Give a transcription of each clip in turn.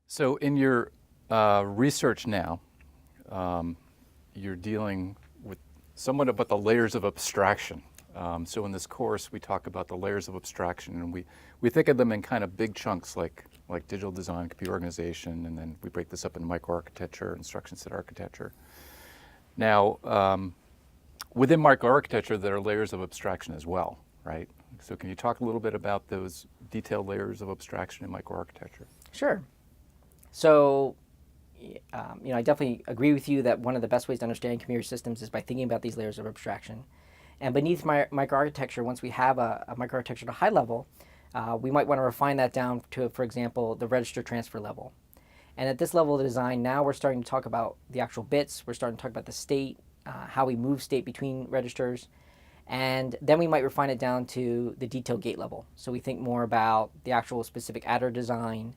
So in your research now, you're dealing with somewhat about the layers of abstraction. So in this course, we talk about the layers of abstraction, and we think of them in kind of big chunks like digital design, computer organization, and then we break this up into microarchitecture, instruction set architecture. Now, within microarchitecture, there are layers of abstraction as well, right? So can you talk a little bit about those detailed layers of abstraction in microarchitecture? Sure. So, I definitely agree with you that one of the best ways to understand computer systems is by thinking about these layers of abstraction. And beneath microarchitecture, once we have a microarchitecture at a high level, we might want to refine that down to, for example, the register transfer level. And at this level of design, now we're starting to talk about the actual bits. We're starting to talk about the state, how we move state between registers. And then we might refine it down to the detailed gate level. So we think more about the actual specific adder design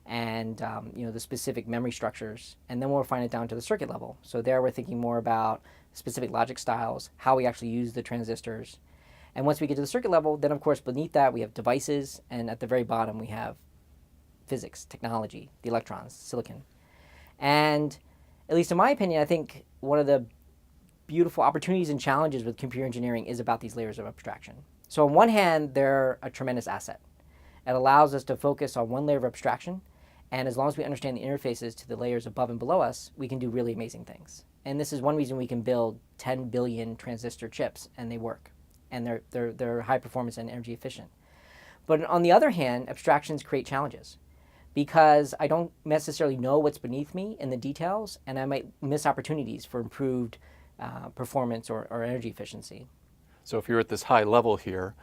and the specific memory structures. And then we'll refine it down to the circuit level. So there we're thinking more about specific logic styles, how we actually use the transistors. And once we get to the circuit level, then of course beneath that we have devices, and at the very bottom we have physics, technology, the electrons, silicon. And at least in my opinion, I think one of the beautiful opportunities and challenges with computer engineering is about these layers of abstraction. So on one hand, they're a tremendous asset. It allows us to focus on one layer of abstraction, and as long as we understand the interfaces to the layers above and below us, we can do really amazing things. And this is one reason we can build 10 billion transistor chips, and they work. And they're high performance and energy efficient. But on the other hand, abstractions create challenges, because I don't necessarily know what's beneath me in the details, and I might miss opportunities for improved performance or energy efficiency. So if you're at this high level here,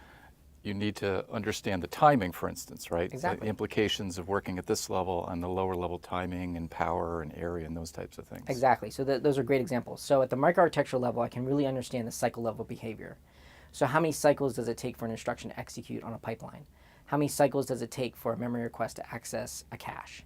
you need to understand the timing, for instance, right? Exactly. The implications of working at this level and the lower level timing and power and area and those types of things. Exactly. So those are great examples. So at the microarchitectural level, I can really understand the cycle level behavior. So how many cycles does it take for an instruction to execute on a pipeline? How many cycles does it take for a memory request to access a cache?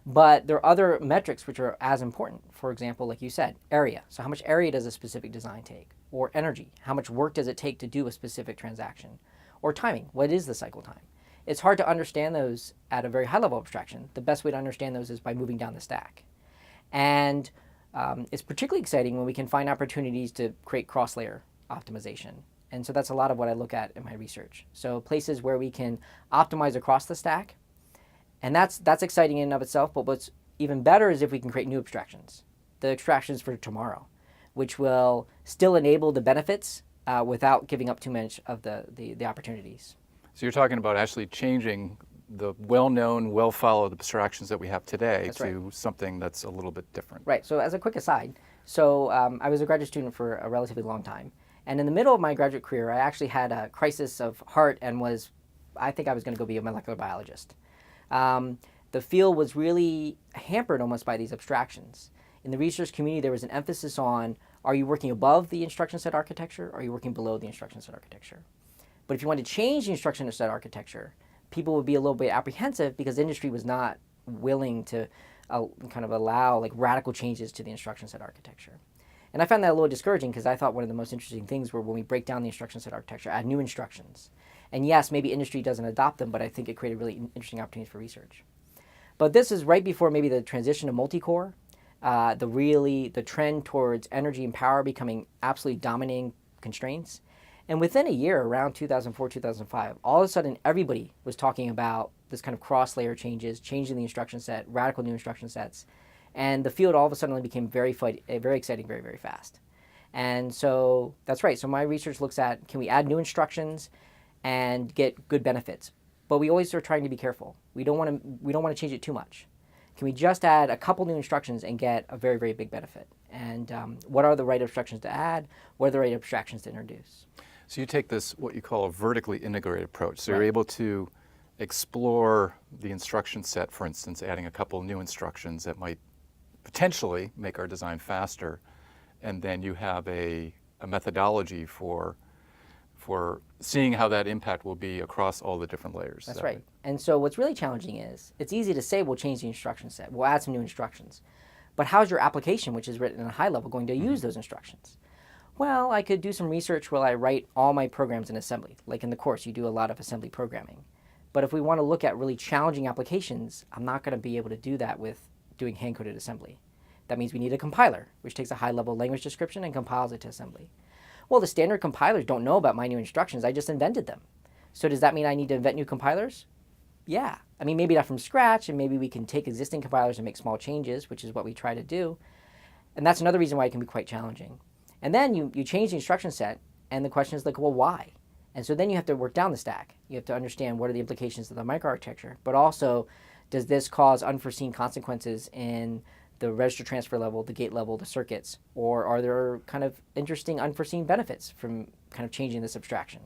But there are other metrics which are as important. For example, like you said, area. So how much area does a specific design take? Or energy. How much work does it take to do a specific transaction? Or timing. What is the cycle time? It's hard to understand those at a very high level abstraction. The best way to understand those is by moving down the stack. And it's particularly exciting when we can find opportunities to create cross-layer optimization. And so that's a lot of what I look at in my research. So places where we can optimize across the stack, and that's exciting in and of itself, but what's even better is if we can create new abstractions, the abstractions for tomorrow, which will still enable the benefits without giving up too much of the opportunities. So you're talking about actually changing the well-known, well-followed abstractions that we have today That's to right. something that's a little bit different. Right, so as a quick aside, so I was a graduate student for a relatively long time. And in the middle of my graduate career, I actually had a crisis of heart and I think I was going to go be a molecular biologist. The field was really hampered almost by these abstractions. In the research community, there was an emphasis on, are you working above the instruction set architecture, or are you working below the instruction set architecture? But if you want to change the instruction set architecture, people would be a little bit apprehensive because industry was not willing to kind of allow like radical changes to the instruction set architecture. And I found that a little discouraging because I thought one of the most interesting things were when we break down the instruction set architecture, add new instructions. And yes, maybe industry doesn't adopt them, but I think it created really interesting opportunities for research. But this is right before maybe the transition to multi-core, the trend towards energy and power becoming absolutely dominating constraints. And within a year, around 2004, 2005, all of a sudden everybody was talking about this kind of cross-layer changes, changing the instruction set, radical new instruction sets. And the field all of a sudden became very exciting, very, very fast. And so that's right. So my research looks at, can we add new instructions and get good benefits? But we always are trying to be careful. We don't want to change it too much. Can we just add a couple new instructions and get a very, very big benefit? And what are the right abstractions to add? What are the right abstractions to introduce? So you take this, what you call a vertically integrated approach. So Right. you're able to explore the instruction set, for instance, adding a couple new instructions that might potentially make our design faster. And then you have a methodology for seeing how that impact will be across all the different layers. That's right. And so what's really challenging is, it's easy to say we'll change the instruction set, we'll add some new instructions. But how's your application, which is written at a high level, going to use those instructions? Well, I could do some research where I write all my programs in assembly. Like in the course, you do a lot of assembly programming. But if we want to look at really challenging applications, I'm not going to be able to do that with doing hand-coded assembly. That means we need a compiler, which takes a high-level language description and compiles it to assembly. Well, the standard compilers don't know about my new instructions. I just invented them. So does that mean I need to invent new compilers? Yeah. I mean, maybe not from scratch, and maybe we can take existing compilers and make small changes, which is what we try to do. And that's another reason why it can be quite challenging. And then you change the instruction set, and the question is like, well, why? And so then you have to work down the stack. You have to understand what are the implications of the microarchitecture, but also does this cause unforeseen consequences in the register transfer level, the gate level, the circuits, or are there kind of interesting unforeseen benefits from kind of changing this abstraction?